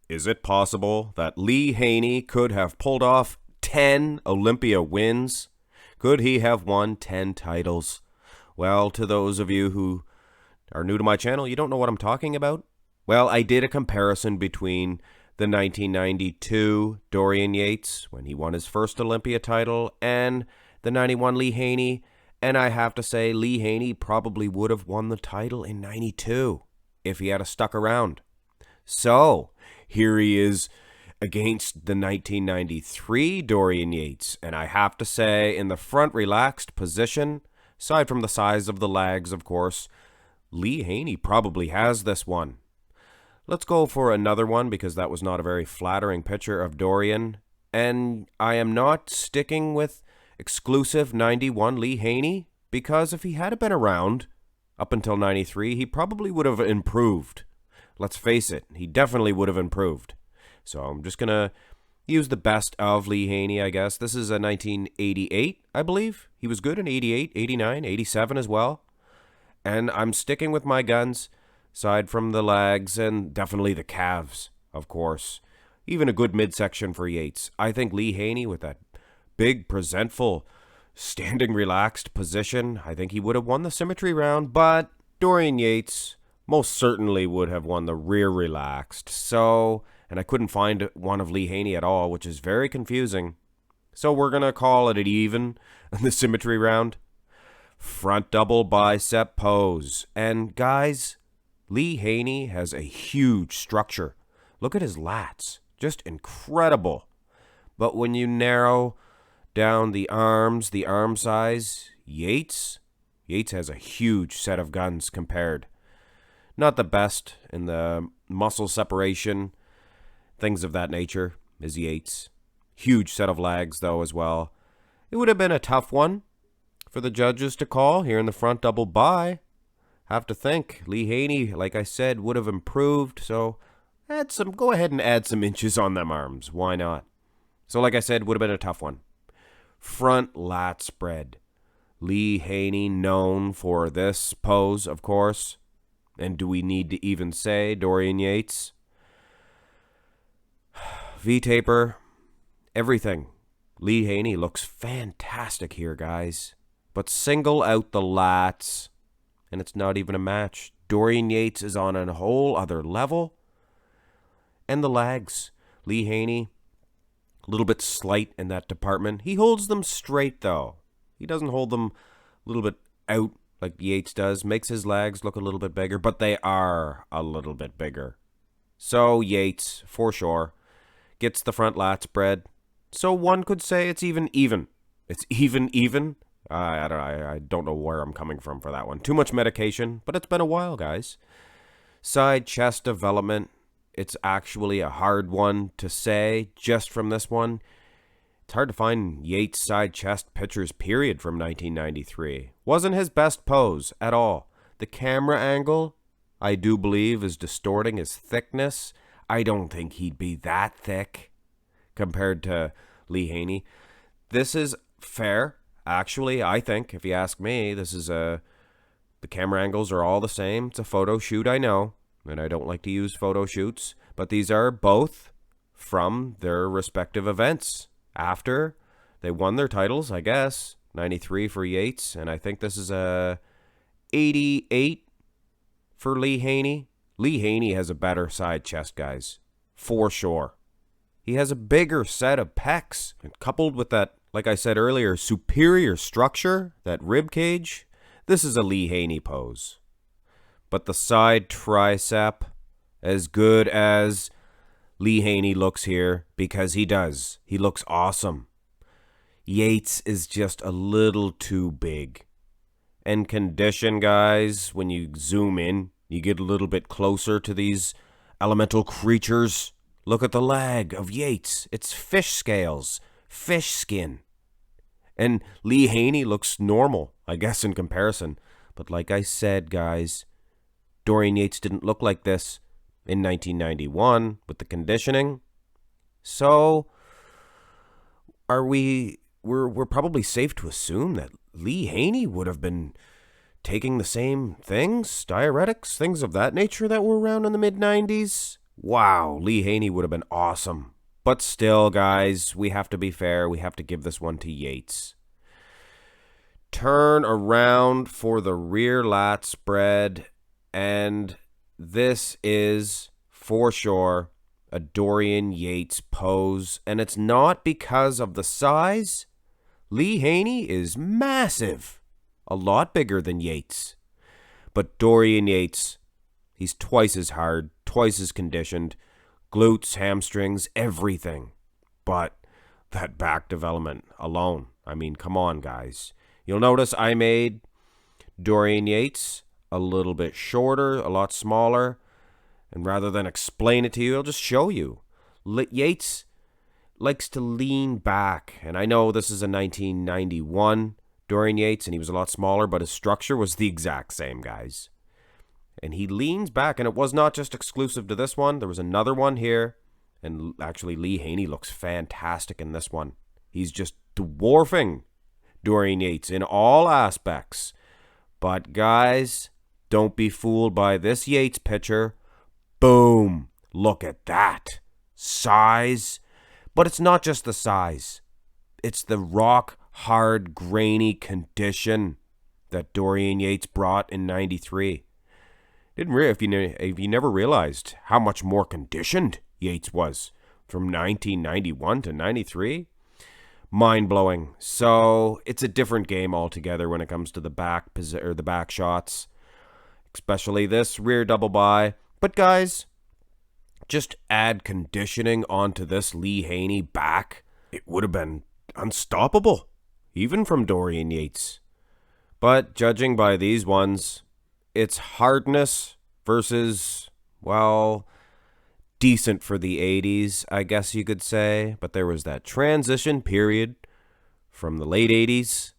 Is it possible that Lee Haney could have pulled off 10 Olympia wins? Could he have won 10 titles? Well, to those of you who are new to my channel, you don't know what I'm talking about? Well, I did a comparison between the 1992 Dorian Yates, when he won his first Olympia title, and the 91 Lee Haney, and I have to say Lee Haney probably would have won the title in 92 if he had stuck around. So, here he is against the 1993 Dorian Yates, and I have to say, in the front relaxed position, aside from the size of the legs, of course, Lee Haney probably has this one. Let's go for another one, because that was not a very flattering picture of Dorian, and I am not sticking with exclusive 91 Lee Haney, because if he had been around up until 93, he probably would have improved. Let's face it, he definitely would have improved. So I'm just going to use the best of Lee Haney, I guess. This is a 1988, I believe. He was good in 88, 89, 87 as well. And I'm sticking with my guns, aside from the legs and definitely the calves, of course. Even a good midsection for Yates. I think Lee Haney, with that big, presentful, standing relaxed position, I think he would have won the symmetry round, but Dorian Yates most certainly would have won the rear relaxed. So, and I couldn't find one of Lee Haney at all, which is very confusing. So we're going to call it an even in the symmetry round. Front double bicep pose. And guys, Lee Haney has a huge structure. Look at his lats. Just incredible. But when you narrow down the arms, the arm size, Yates has a huge set of guns compared. Not the best in the muscle separation, things of that nature, is Yates. Huge set of legs, though, as well. It would have been a tough one for the judges to call here in the front double bi. Have to think. Lee Haney, like I said, would have improved, so go ahead and add some inches on them arms. Why not? So, like I said, would have been a tough one. Front lat spread. Lee Haney known for this pose, of course. And do we need to even say Dorian Yates? V-taper, everything. Lee Haney looks fantastic here, guys. But single out the lats, and it's not even a match. Dorian Yates is on a whole other level. And the legs. Lee Haney, a little bit slight in that department. He holds them straight, though. He doesn't hold them a little bit out like Yates does. Makes his legs look a little bit bigger, but they are a little bit bigger. So Yates, for sure, gets the front lat spread. So one could say it's even. It's even. I don't know where I'm coming from for that one. Too much medication, but it's been a while, guys. Side chest development. It's actually a hard one to say just from this one. It's hard to find Yates' side chest pictures, period, from 1993. Wasn't his best pose at all. The camera angle, I do believe, is distorting his thickness. I don't think he'd be that thick compared to Lee Haney. This is fair, actually, I think, if you ask me. The camera angles are all the same. It's a photo shoot, I know, and I don't like to use photo shoots, but these are both from their respective events. After they won their titles, I guess. 93 for Yates, and I think this is a 88 for Lee Haney. Lee Haney has a better side chest, guys, for sure. He has a bigger set of pecs, and coupled with that, like I said earlier, superior structure, that rib cage, this is a Lee Haney pose. But the side tricep, as good as Lee Haney looks here, because he does. He looks awesome. Yates is just a little too big. And condition, guys, when you zoom in, you get a little bit closer to these elemental creatures. Look at the leg of Yates. It's fish scales, fish skin. And Lee Haney looks normal, I guess, in comparison. But like I said, guys, Dorian Yates didn't look like this in 1991 with the conditioning. So we're probably safe to assume that Lee Haney would have been taking the same things, diuretics, things of that nature that were around in the mid-90s. Wow, Lee Haney would have been awesome. But still, guys, we have to be fair. We have to give this one to Yates. Turn around for the rear lat spread, and this is, for sure, a Dorian Yates pose, and it's not because of the size. Lee Haney is massive, a lot bigger than Yates. But Dorian Yates, he's twice as hard, twice as conditioned, glutes, hamstrings, everything. But that back development alone, I mean, come on, guys. You'll notice I made Dorian Yates a little bit shorter, a lot smaller. And rather than explain it to you, I'll just show you. Yates likes to lean back. And I know this is a 1991 Dorian Yates, and he was a lot smaller, but his structure was the exact same, guys. And he leans back, and it was not just exclusive to this one. There was another one here. And actually, Lee Haney looks fantastic in this one. He's just dwarfing Dorian Yates in all aspects. But guys, don't be fooled by this Yates picture. Boom! Look at that. Size. But it's not just the size. It's the rock hard, grainy condition that Dorian Yates brought in 93. If you never realized how much more conditioned Yates was from 1991 to 93, mind-blowing. So it's a different game altogether when it comes to the back shots, especially this rear double by. But guys, just add conditioning onto this Lee Haney back. It would have been unstoppable, even from Dorian Yates. But judging by these ones, it's hardness versus, well, decent for the 80s, I guess you could say. But there was that transition period from the late 80s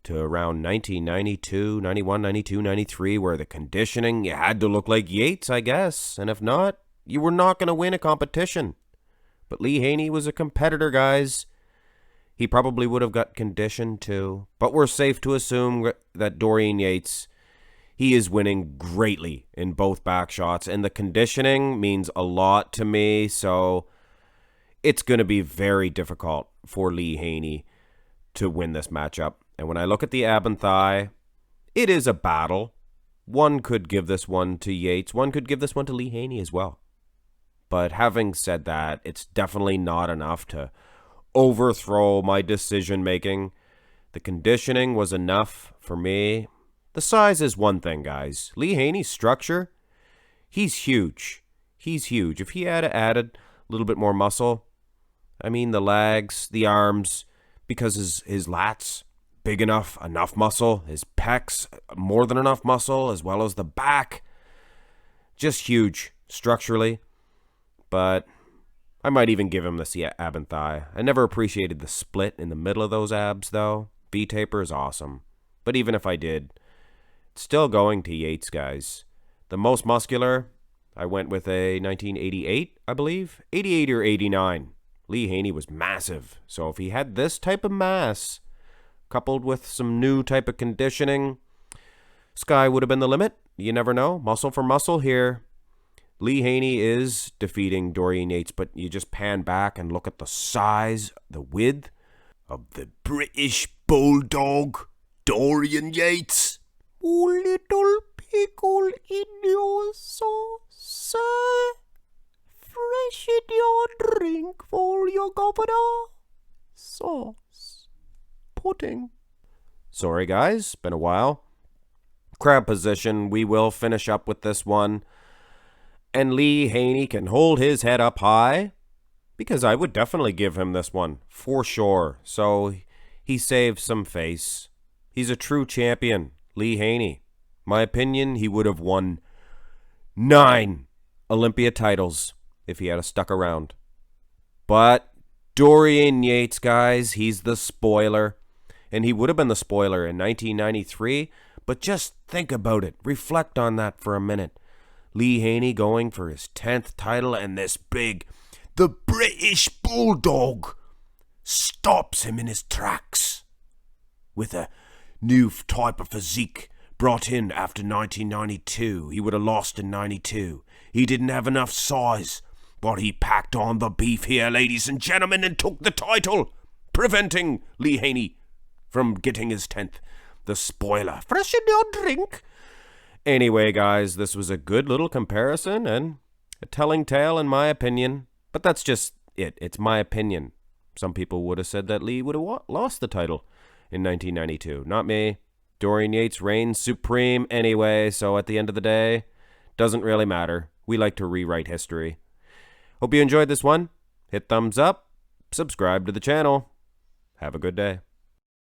to around 1992, 91, 92, 93, where the conditioning, you had to look like Yates, I guess. And if not, you were not going to win a competition. But Lee Haney was a competitor, guys. He probably would have got conditioned too. But we're safe to assume that Dorian Yates, he is winning greatly in both back shots. And the conditioning means a lot to me. So it's going to be very difficult for Lee Haney to win this matchup. And when I look at the ab and thigh, it is a battle. One could give this one to Yates. One could give this one to Lee Haney as well. But having said that, it's definitely not enough to overthrow my decision making. The conditioning was enough for me. The size is one thing, guys. Lee Haney's structure, he's huge. He's huge. If he had added a little bit more muscle, I mean the legs, the arms, because his lats, big enough muscle, his pecs, more than enough muscle, as well as the back, just huge structurally. But I might even give him the ab and thigh. I never appreciated the split in the middle of those abs, though. V-taper is awesome. But even if I did, it's still going to Yates, guys. The most muscular, I went with a 1988, I believe. 88 or 89. Lee Haney was massive. So if he had this type of mass, coupled with some new type of conditioning, sky would have been the limit. You never know. Muscle for muscle here. Lee Haney is defeating Dorian Yates, but you just pan back and look at the size, the width of the British Bulldog, Dorian Yates. Oh, little pickle in your sauce, sir. Fresh in your drink for your governor. Sauce. Pudding. Sorry, guys. Been a while. Crab position. We will finish up with this one. And Lee Haney can hold his head up high, because I would definitely give him this one, for sure. So he saved some face. He's a true champion, Lee Haney. My opinion, he would have won 9 Olympia titles if he had stuck around. But Dorian Yates, guys, he's the spoiler. And he would have been the spoiler in 1993. But just think about it. Reflect on that for a minute. Lee Haney going for his 10th title, and this the British Bulldog, stops him in his tracks with a new type of physique, brought in after 1992. He would have lost in 92. He didn't have enough size. But he packed on the beef here, ladies and gentlemen, and took the title, preventing Lee Haney from getting his 10th. The spoiler. Fresh in your drink. Anyway, guys, this was a good little comparison and a telling tale in my opinion. But that's just it. It's my opinion. Some people would have said that Lee would have lost the title in 1992. Not me. Dorian Yates reigns supreme anyway, so at the end of the day, doesn't really matter. We like to rewrite history. Hope you enjoyed this one. Hit thumbs up. Subscribe to the channel. Have a good day.